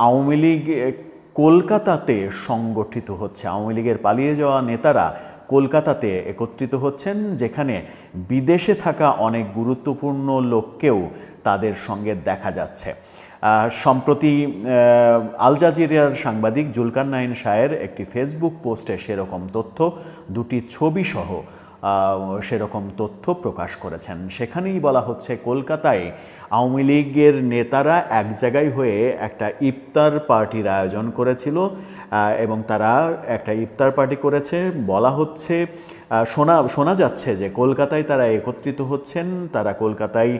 আওয়ামী লীগ কলকাতাতে সংগঠিত হচ্ছে। আওয়ামী লীগের পালিয়ে যাওয়া নেতারা কলকাতাতে একত্রিত হচ্ছেন, যেখানে বিদেশে থাকা অনেক গুরুত্বপূর্ণ লোককেও তাদের সঙ্গে দেখা যাচ্ছে। সম্প্রতি আল জাজিরার সাংবাদিক জুলকারনাইন শাহের একটি ফেসবুক পোস্টে সেরকম তথ্য, দুটি ছবি সহ সেরকম তথ্য প্রকাশ করেছেন। সেখানেই বলা হচ্ছে কলকাতায় আওয়ামী লীগের নেতারা এক জায়গায় হয়ে একটা ইফতার পার্টির আয়োজন করেছিল এবং তারা একটা ইফতার পার্টি করেছে। বলা হচ্ছে, শোনা যাচ্ছে যে কলকাতায় তারা একত্রিত হচ্ছেন, তারা কলকাতায়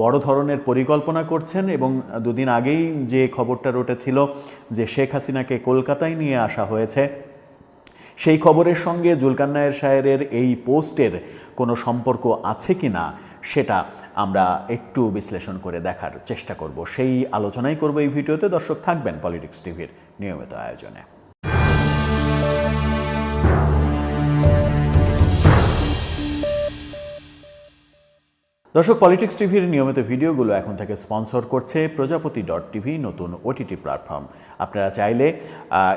বড় ধরনের পরিকল্পনা করছেন। এবং দুদিন আগেই যে খবরটা রটেছিল যে শেখ হাসিনাকে কলকাতায় নিয়ে আসা হয়েছে, সেই খবরের সঙ্গে জুলকারনাইন শাহের এই পোস্টের কোনো সম্পর্ক আছে কি না সেটা আমরা একটু বিশ্লেষণ করে দেখার চেষ্টা করব। সেই আলোচনাই করব এই ভিডিওতে। দর্শক থাকবেন পলিটিক্স টিভির নিয়মিত আয়োজনে। দর্শক, পলিটিক্স টিভির নিয়মিত ভিডিওগুলো এখন থেকে স্পন্সর করছে প্রজাপতি.টিভি, নতুন ওটিটি প্ল্যাটফর্ম। আপনারা চাইলে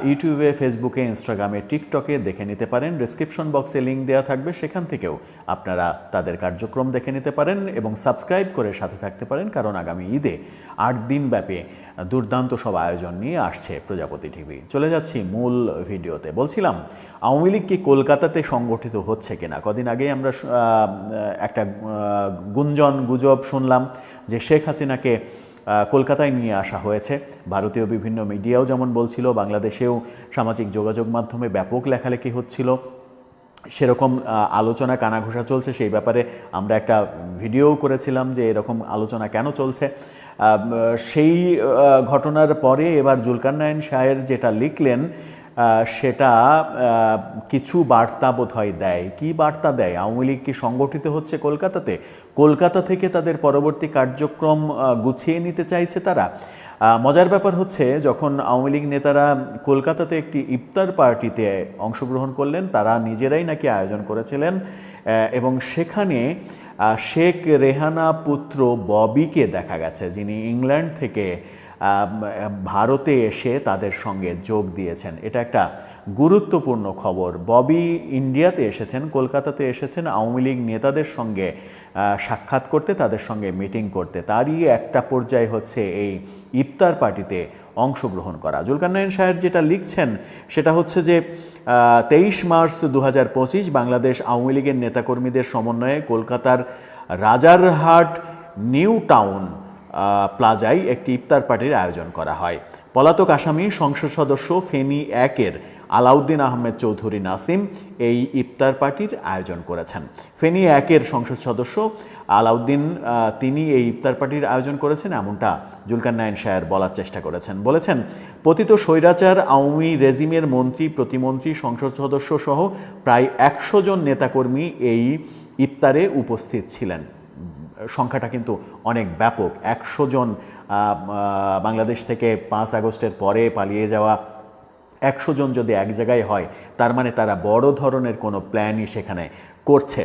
ইউটিউবে, ফেসবুকে, ইনস্টাগ্রামে, টিকটকে দেখে নিতে পারেন। ডেসক্রিপশন বক্সে লিঙ্ক দেওয়া থাকবে, সেখান থেকেও আপনারা তাদের কার্যক্রম দেখে নিতে পারেন এবং সাবস্ক্রাইব করে সাথে থাকতে পারেন, কারণ আগামী ঈদে 8 দিন ব্যাপী দুর্দান্ত সব আয়োজন নিয়ে আসছে প্রজাপতি টিভি। চলে যাচ্ছি মূল ভিডিওতে। বলছিলাম, আওয়ামী লীগ কি কলকাতাতে সংগঠিত হচ্ছে কিনা। কদিন আগে আমরা একটা গুজব শুনলাম যে শেখ হাসিনাকে কলকাতায় নিয়ে আসা হয়েছে। ভারতীয় বিভিন্ন মিডিয়াও যেমন বলছিল, বাংলাদেশেও সামাজিক যোগাযোগ মাধ্যমে ব্যাপক লেখালেখি হচ্ছিল, সেরকম আলোচনা কানাঘোষা চলছে। সেই ব্যাপারে আমরা একটা ভিডিও করেছিলাম যে এরকম আলোচনা কেন চলছে। সেই ঘটনার পরে এবার জুলকারনাইন শাহের যেটা লিখলেন সেটা কিছু বার্তা বোধহয় দেয়। কি বার্তা দেয়? আওয়ামী লীগ কি সংগঠিত হচ্ছে কলকাতাতে? কলকাতা থেকে তাদের পরবর্তী কার্যক্রম গুছিয়ে নিতে চাইছে তারা। মজার ব্যাপার হচ্ছে, যখন আওয়ামী লীগ নেতারা কলকাতাতে একটি ইফতার পার্টিতে অংশগ্রহণ করলেন, তারা নিজেরাই নাকি আয়োজন করেছিলেন এবং সেখানে শেখ রেহানা পুত্র ববিকে দেখা গেছে, যিনি ইংল্যান্ড থেকে ভারতে এসে তাদের সঙ্গে যোগ দিয়েছেন। এটা একটা গুরুত্বপূর্ণ খবর। ববি ইন্ডিয়াতে এসেছেন, কলকাতাতে এসেছেন আওয়ামী লীগ নেতাদের সঙ্গে সাক্ষাৎ করতে, তাদের সঙ্গে মিটিং করতে। তারই একটা পর্যায় হচ্ছে এই ইফতার পার্টিতে অংশগ্রহণ করা। জুলকারনাইন শাহের যেটা লিখছেন সেটা হচ্ছে যে 23 মার্চ 2025 বাংলাদেশ আওয়ামী লীগের নেতাকর্মীদের সমন্বয়ে কলকাতার রাজারহাট নিউ টাউন প্লাজায় একটি ইফতার পার্টির আয়োজন করা হয়। পলাতক আসামি সংসদ সদস্য ফেনী 1-এর আলাউদ্দিন আহমেদ চৌধুরী নাসিম এই ইফতার পার্টির আয়োজন করেছেন। ফেনী 1-এর সংসদ সদস্য আলাউদ্দিন, তিনি এই ইফতার পার্টির আয়োজন করেছেন, এমনটা জুলকারনাইন শাহ বলার চেষ্টা করেছেন। বলেছেন, পতিত স্বৈরাচার আওয়ামী রেজিমের মন্ত্রী, প্রতিমন্ত্রী, সংসদ সদস্য সহ প্রায় 100 জন নেতাকর্মী এই ইফতারে উপস্থিত ছিলেন। সংখ্যাটা কিন্তু অনেক ব্যাপক। 100 জন বাংলাদেশ থেকে 5 আগস্টের পরে পালিয়ে যাওয়া 100 জন যদি এক জায়গায় হয়, তার মানে তারা বড় ধরনের কোনো প্ল্যানই সেখানে করছে।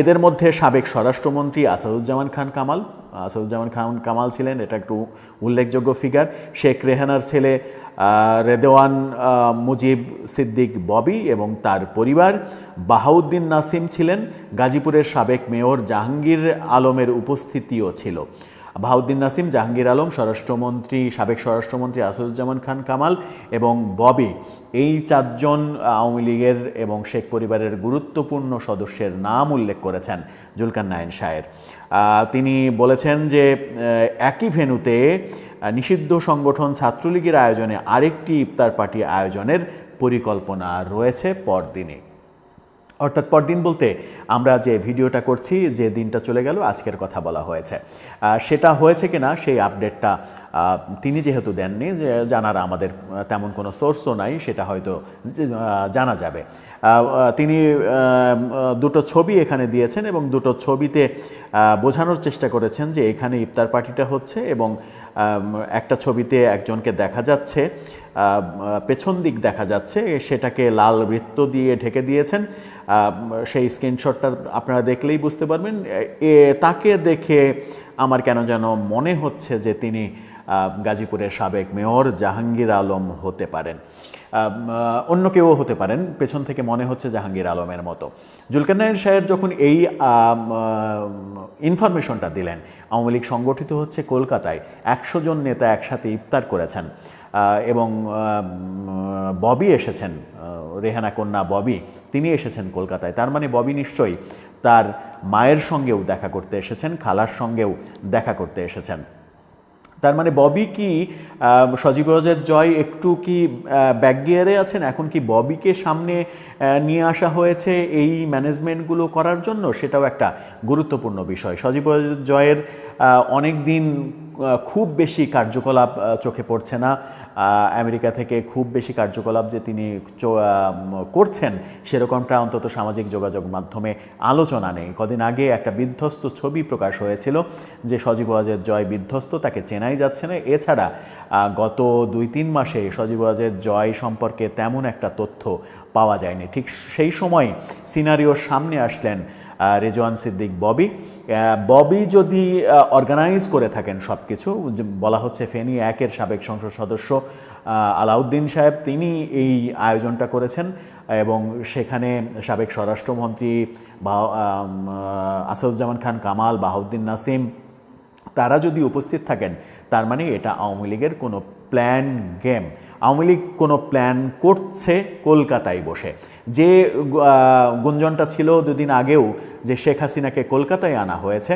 এদের মধ্যে সাবেক স্বরাষ্ট্রমন্ত্রী আসাদুজ্জামান খান কামাল ছিলেন, এটা একটু উল্লেখযোগ্য ফিগার। শেখ রেহানার ছেলে রেদওয়ান মুজিব সিদ্দিক ববি এবং তার পরিবার। বাহাউদ্দিন নাসিম ছিলেন। গাজীপুরের সাবেক মেয়র জাহাঙ্গীর আলমের উপস্থিতিও ছিল। বাহাউদ্দিন নাসিম, জাহাঙ্গীর আলম, সাবেক স্বরাষ্ট্রমন্ত্রী আসাদুজ্জামান খান কামাল এবং ববি, এই 4 জন আওয়ামী লীগের এবং শেখ পরিবারের গুরুত্বপূর্ণ সদস্যের নাম উল্লেখ করেছেন জুলকারনাইন শাহ। তিনি বলেছেন যে একই ভেন্যুতে নিষিদ্ধ সংগঠন ছাত্রলীগের আয়োজনে আরেকটি ইফতার পার্টি আয়োজনের পরিকল্পনা রয়েছে পরদিনে। অর্থাৎ পরদিন বলতে আমরা যে ভিডিওটা করছি, যে দিনটা চলে গেল, আজকের কথা বলা হয়েছে। সেটা হয়েছে কিনা সেই আপডেটটা তিনি যেহেতু দেননি, যে জানার আমাদের তেমন কোনো সোর্সও নাই, সেটা হয়তো জানা যাবে। তিনি দুটো ছবি এখানে দিয়েছেন এবং দুটো ছবিতে বোঝানোর চেষ্টা করেছেন যে এখানে ইফতার পার্টিটা হচ্ছে এবং একটা ছবিতে একজনকে দেখা যাচ্ছে, পেছন দিক দেখা যাচ্ছে, সেটাকে লাল বৃত্ত দিয়ে ঢেকে দিয়েছেন। সেই স্ক্রিনশটটা আপনারা দেখলেই বুঝতে পারবেন। তাকে দেখে আমার কেন যেন মনে হচ্ছে যে তিনি গাজীপুরের সাবেক মেয়র জাহাঙ্গীর আলম হতে পারেন, অন্য কেউ হতে পারেন, পেছন থেকে মনে হচ্ছে জাহাঙ্গীর আলমের মতো। জুলকারনাইন সাহেব যখন এই ইনফরমেশনটা দিলেন, আওয়ামী লীগ সংগঠিত হচ্ছে কলকাতায়, 100 জন নেতা একসাথে ইফতার করেছেন এবং ববি এসেছেন, রেহানা কন্যা ববি, তিনি এসেছেন কলকাতায়। তার মানে ববি নিশ্চয়ই তার মায়ের সঙ্গেও দেখা করতে এসেছেন, খালার সঙ্গেও দেখা করতে এসেছেন। তার মানে ববি কি সজীব ওয়াজেদ জয় একটু কি ব্যাক গিয়ারে আছেন? এখন কি ববিকে সামনে নিয়ে আসা হয়েছে এই ম্যানেজমেন্টগুলো করার জন্য? সেটাও একটা গুরুত্বপূর্ণ বিষয়। সজীব ওয়াজেদ জয়ের অনেক দিন খুব বেশি কার্যকলাপ চোখে পড়ছে না। আমেরিকা থেকে খুব বেশি কার্যকলাপ যে তিনি করছেন সেরকমটা অন্তত সামাজিক যোগাযোগ মাধ্যমে আলোচনা নেই। কদিন আগে একটা বিধ্বস্ত ছবি প্রকাশ হয়েছিল যে সজীব ওয়াজেদ জয় বিধ্বস্ত, তাকে চেনাই যাচ্ছে না। এছাড়া গত 2-3 মাসে সজীব ওয়াজেদ জয় সম্পর্কে তেমন একটা তথ্য পাওয়া যায়নি। ঠিক সেই সময় সিনারিওর সামনে আসলেন রেজওয়ান সিদ্দিক ববি। ববি যদি অর্গানাইজ করে থাকেন সব কিছু, বলা হচ্ছে ফেনী 1-এর সাবেক সংসদ সদস্য আলাউদ্দিন সাহেব তিনি এই আয়োজনটা করেছেন এবং সেখানে সাবেক স্বরাষ্ট্রমন্ত্রী আসাদুজ্জামান খান কামাল, বাহাউদ্দিন নাসিম, তারা যদি উপস্থিত থাকেন, তার মানে এটা আওয়ামী লীগের কোনো প্ল্যান গেম। আওয়ামী লীগ কোনো প্ল্যান করছে কলকাতায় বসে। যে গুঞ্জনটা ছিল 2 দিন আগেও যে শেখ হাসিনাকে কলকাতায় আনা হয়েছে,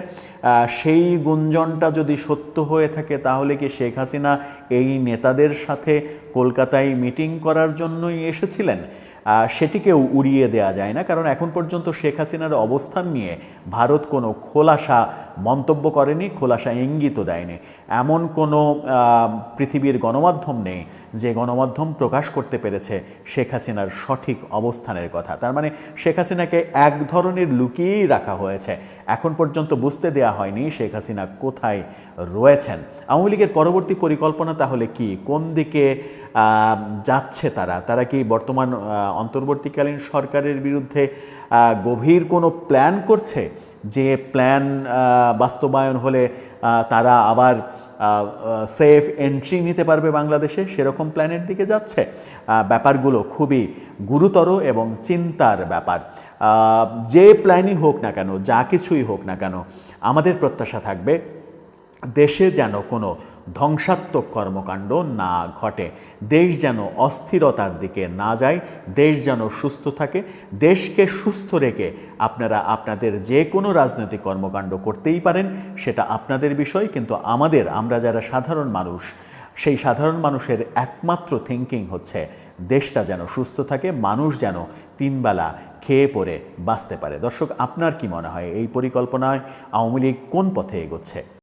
সেই গুঞ্জনটা যদি সত্য হয়ে থাকে তাহলে কি শেখ হাসিনা এই নেতাদের সাথে কলকাতায় মিটিং করার জন্যই এসেছিলেন? সেটিকেও উড়িয়ে দেওয়া যায় না, কারণ এখন পর্যন্ত শেখ হাসিনার অবস্থান নিয়ে ভারত কোনো খোলাসা মন্তব্য করেনি, খোলাসা ইঙ্গিতও দেয়নি। এমন কোনো পৃথিবীর গণমাধ্যম নেই যে গণমাধ্যম প্রকাশ করতে পেরেছে শেখ হাসিনার সঠিক অবস্থানের কথা। তার মানে শেখ হাসিনাকে এক ধরনের লুকিয়েই রাখা হয়েছে, এখন পর্যন্ত বুঝতে দেয়া হয়নি শেখ হাসিনা কোথায় রয়েছেন। আওয়ামী লীগের পরবর্তী পরিকল্পনা তাহলে কি, কোন দিকে যাচ্ছে তারা কি বর্তমান অন্তর্বর্তীকালীন সরকারের বিরুদ্ধে গভীর কোনো প্ল্যান করছে, যে প্ল্যান বাস্তবায়ন হলে তারা আবার সেফ এন্ট্রি নিতে পারবে বাংলাদেশে? সেরকম প্ল্যানের দিকে যাচ্ছে। ব্যাপারগুলো খুবই গুরুতর এবং চিন্তার ব্যাপার। যে প্ল্যানই হোক না কেন, যা কিছুই হোক না কেন, আমাদের প্রত্যাশা থাকবে দেশে যেন কোনো ধ্বংসাত্মক কর্মকাণ্ড না ঘটে, দেশ যেন অস্থিরতার দিকে না যায়, দেশ যেন সুস্থ থাকে। দেশকে সুস্থ রেখে আপনারা আপনাদের যে কোনো রাজনৈতিক কর্মকাণ্ড করতেই পারেন, সেটা আপনাদের বিষয়। কিন্তু আমরা যারা সাধারণ মানুষ, সেই সাধারণ মানুষের একমাত্র থিঙ্কিং হচ্ছে দেশটা যেন সুস্থ থাকে, মানুষ যেন 3 বেলা খেয়ে পরে বাঁচতে পারে। দর্শক, আপনার কি মনে হয় এই পরিকল্পনায় আওয়ামী লীগ কোন পথে এগোচ্ছে?